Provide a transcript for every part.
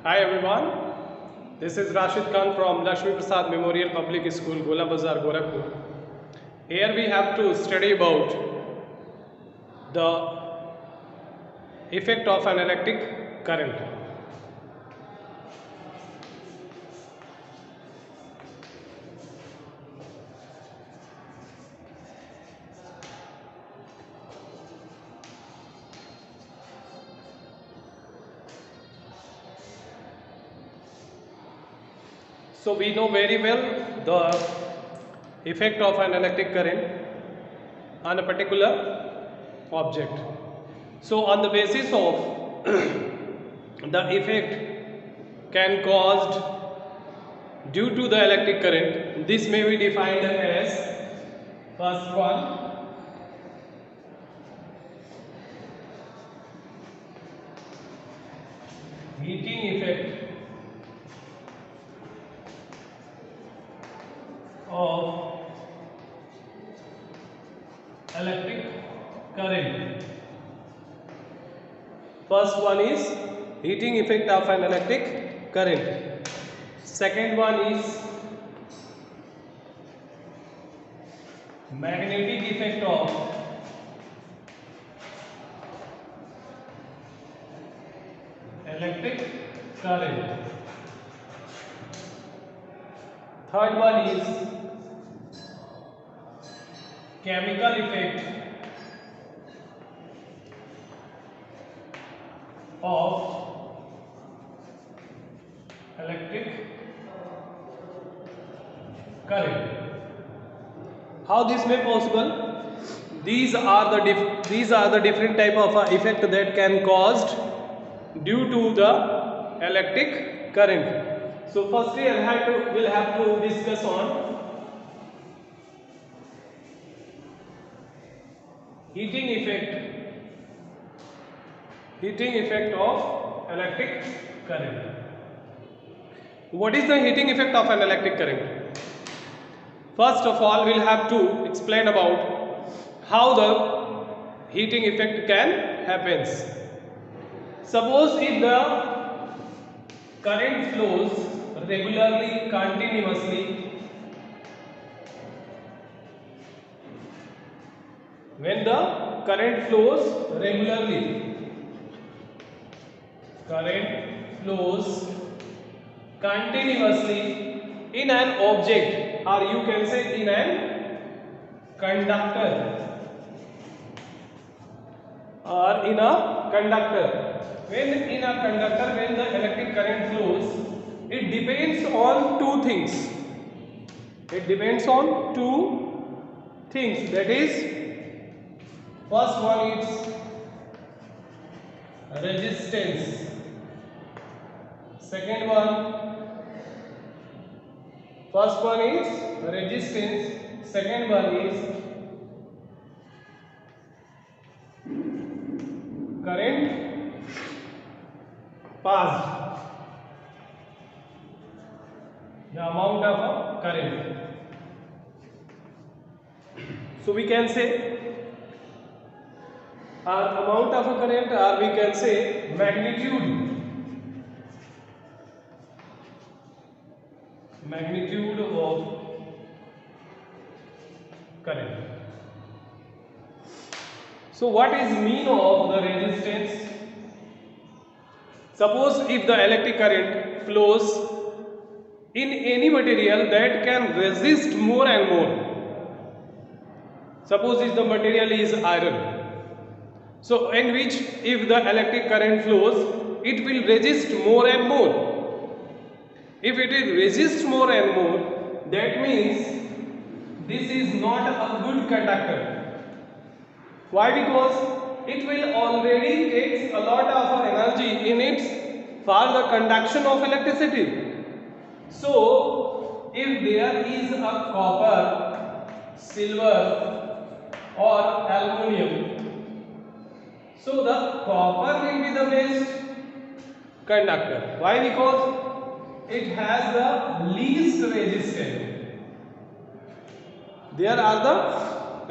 Hi everyone, this is Rashid Khan from Lakshmi Prasad Memorial Public School, Gola Bazar, Gorakhpur. Here we have to study about the effect of an electric current. So we know very well the effect of an electric current on a particular object. So on the basis of the effect can caused due to the electric current, this may be defined as first one, heating effect of electric current. First one is heating effect of an electric current. Second one is magnetic effect of electric current. Third one is chemical effect of electric current. How this may possible? These are the different type of effect that can caused due to the electric current. So firstly, we'll have to discuss on heating effect of electric current. What is the heating effect of an electric current? First of all, we'll have to explain about how the heating effect can happen. Suppose if the current flows regularly, continuously, when the current flows regularly, current flows continuously in an object, or you can say in an conductor, or in a conductor. When in a conductor, when the electric current flows, it depends on two things. It depends on two things. That is, first one is resistance. Second one, first one is resistance. Second one is current passed, the amount of current. So we can say amount of current, or we can say magnitude of current. So what is mean of the resistance? Suppose if the electric current flows in any material that can resist more and more. Suppose if the material is iron. So in which if the electric current flows, it will resist more and more. If it is resist more and more, that means this is not a good conductor. Why? Because it will already takes a lot of energy in it for the conduction of electricity. So if there is a copper, silver or aluminum, so the copper will be the best conductor. Why? Because it has the least resistance. There are the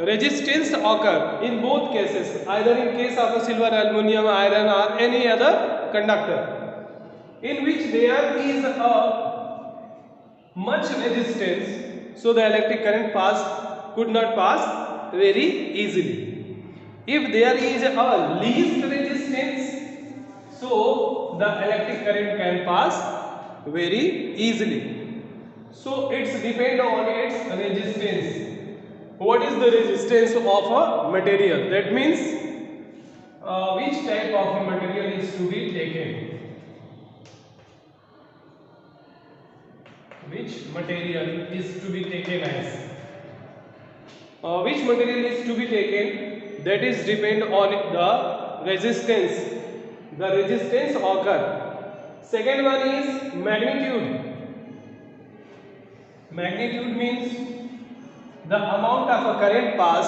resistance occur in both cases, either in case of a silver, aluminum, iron or any other conductor. in which there is a much resistance, so the electric current could not pass very easily. If there is a least resistance, so the electric current can pass very easily. So it's depend on its resistance. What is the resistance of a material? That means which type of a material is to be taken. Which material is to be taken as? Which material is to be taken? That is depend on the resistance. The resistance occur. Second one is magnitude. Magnitude means the amount of a current pass.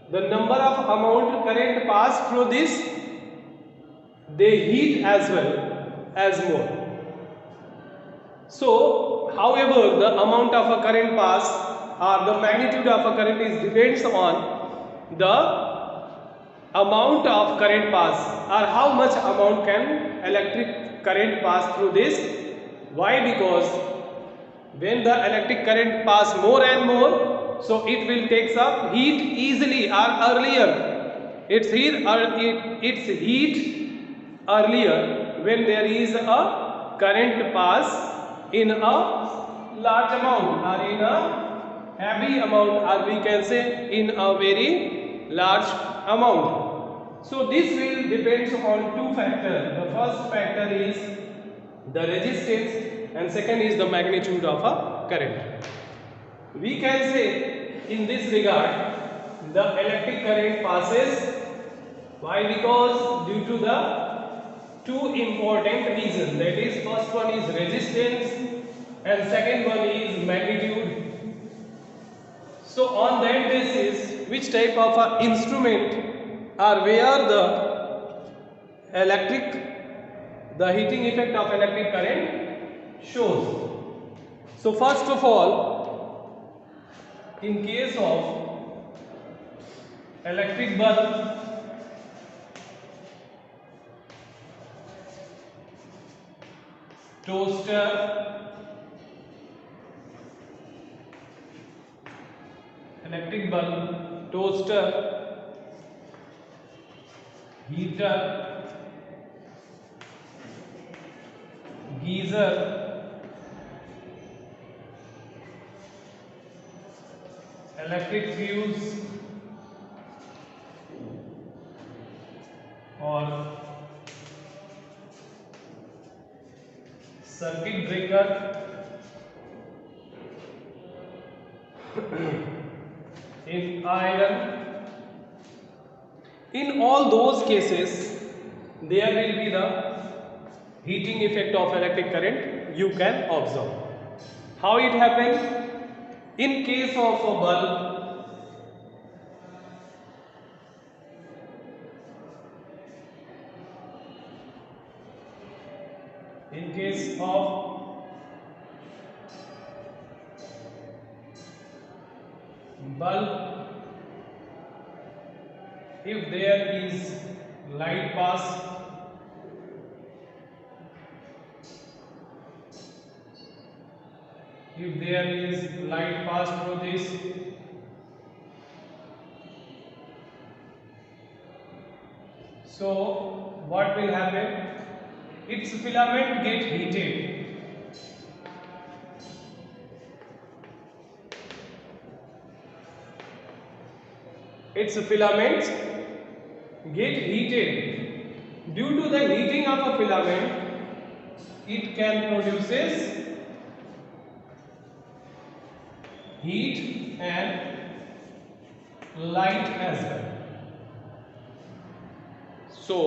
The number of amount current pass through this, they heat as well as more. So, however, the amount of a current pass or the magnitude of a current is depends on the amount of current pass or how much amount can electric current pass through this. Why? Because when the electric current pass more and more, so it will take up heat easily or earlier. It's heat earlier when there is a current pass in a large amount or in a heavy amount, or we can say in a very large amount. So this will depends on two factors. The first factor is the resistance and second is the magnitude of a current. We can say in this regard the electric current passes. Why? Because due to the two important reasons, that is first one is resistance and second one is magnitude. So on that basis, which type of a instrument or where the heating effect of electric current shows. So first of all, in case of electric bulb, toaster, electric bulb, toaster, heater, geyser, electric fuse or circuit breaker. In iron, in all those cases there will be the heating effect of electric current you can observe. How it happens? In case of a bulb, in case of bulb, if there is light pass, if there is light pass through this, so what will happen? Its filament get heated. Its filaments get heated. Due to the heating of a filament, it can produces heat and light as well. So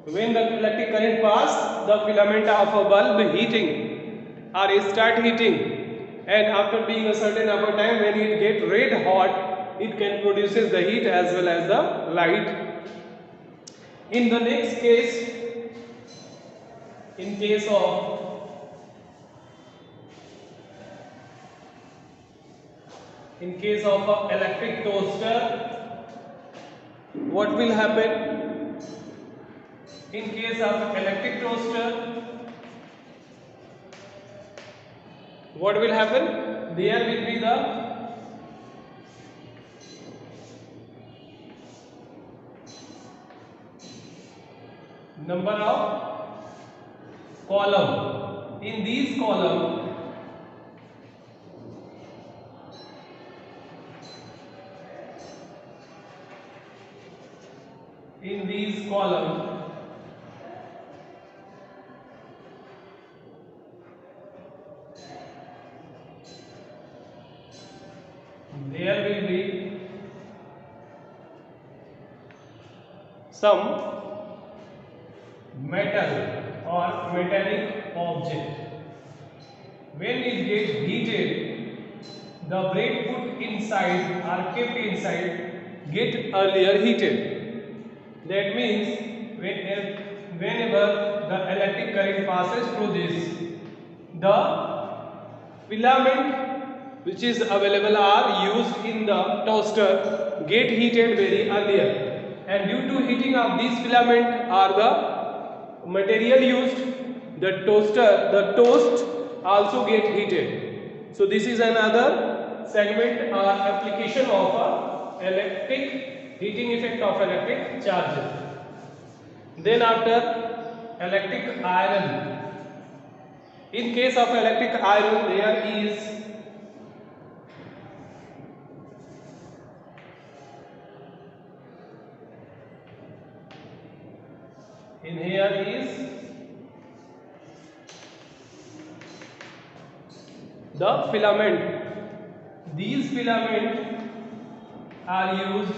when the electric current pass, the filament of a bulb heating or start heating, and after being a certain amount of time, when it get red hot, it can produces the heat as well as the light. In the next case, in case of a electric toaster, what will happen? In case of electric toaster, what will happen? There will be the number of column. In these column, there will be some metal or metallic object. When it gets heated, the bread put inside or kept inside get earlier heated. That means whenever the electric current passes through this, the filament which is available are used in the toaster get heated very earlier, and due to heating of these filament or the material used, the toast also get heated. So this is another segment or application of electric heating effect of electric charges. Then after electric iron. In case of electric iron, there is the filament. These filament are used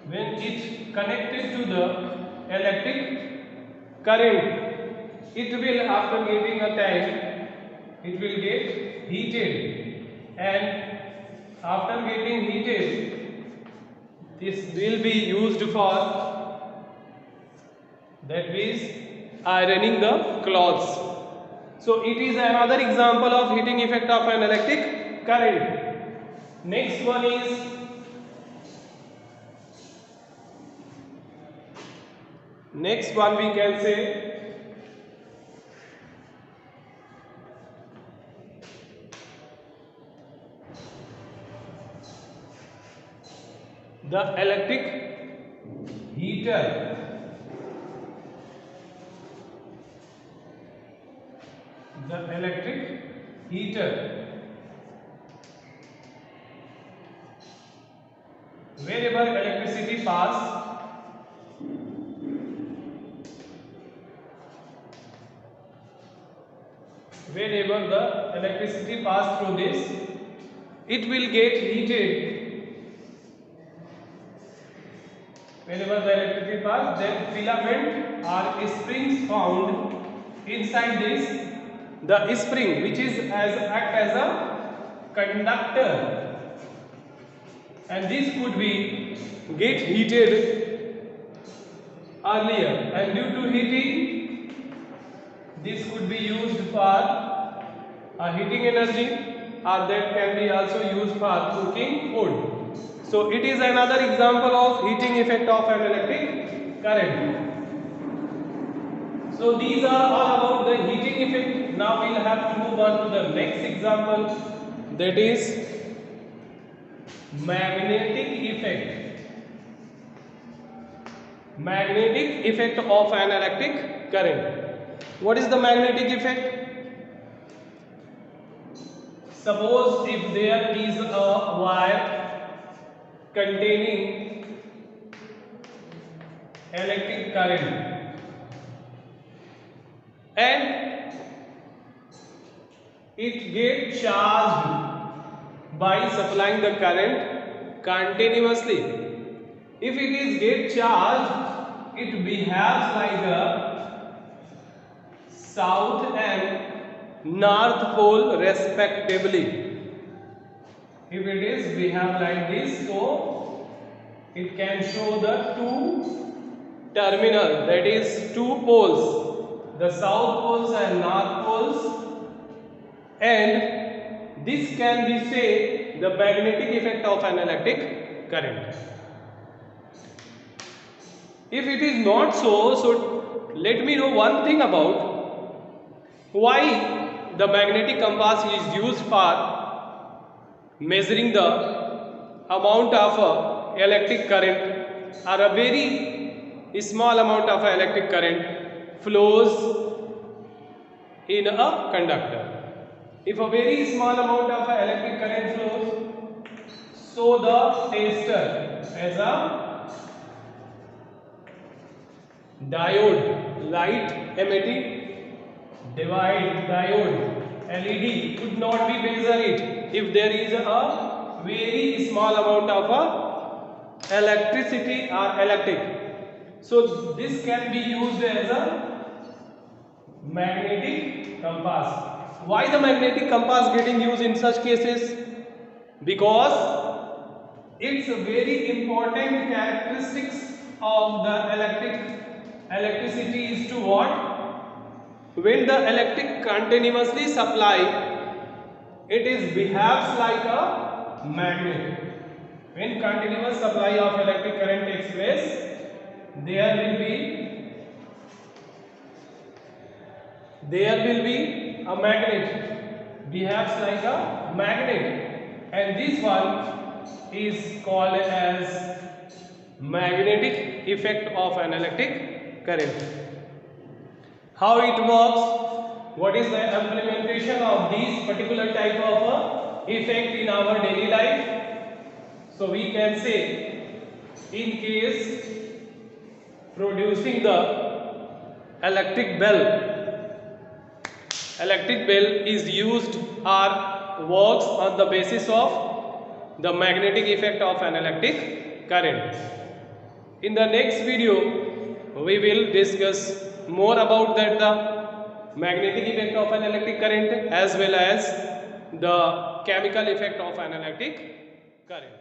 when it connected to the electric current. It will, after getting a tank, it will get heated, and after getting heated, this will be used for, that is, ironing the clothes. So it is another example of heating effect of an electric current. Next one is we can say the electric heater. The electric heater. Wherever electricity pass, wherever the electricity pass through this, it will get heated. Whenever the electricity pass, then filament or springs found inside this. The spring, which is act as a conductor, and this could be get heated earlier, and due to heating, this could be used for heating energy, or that can be also used for cooking food. So it is another example of heating effect of an electric current. So these are all about the heating effect. Now we will have to move on to the next example, that is magnetic effect. Magnetic effect of an electric current. What is the magnetic effect? Suppose if there is a wire containing electric current, and it gets charged by supplying the current continuously. If it is get charged, it behaves like a south and north pole respectively. If it is behave like this, so it can show the two terminal, that is two poles, the south poles and north poles. And this can be say the magnetic effect of an electric current. If it is not so, so let me know one thing about why the magnetic compass is used for measuring the amount of electric current, or a very small amount of electric current flows in a conductor. If a very small amount of electric current flows, so the tester as a diode, light emitting diode LED, could not be measure it if there is a very small amount of electricity or electric. So this can be used as a magnetic compass. Why the magnetic compass getting used in such cases? Because it's a very important characteristics of the electricity is to what? When the electric continuously supply, it is behaves like a magnet. When continuous supply of electric current takes place, there will be a magnet, behaves like a magnet, and this one is called as magnetic effect of an electric current. How it works? What is the implementation of this particular type of effect in our daily life? So we can say, in case producing the electric bell is used or works on the basis of the magnetic effect of an electric current. In the next video, we will discuss more about that, the magnetic effect of an electric current as well as the chemical effect of an electric current.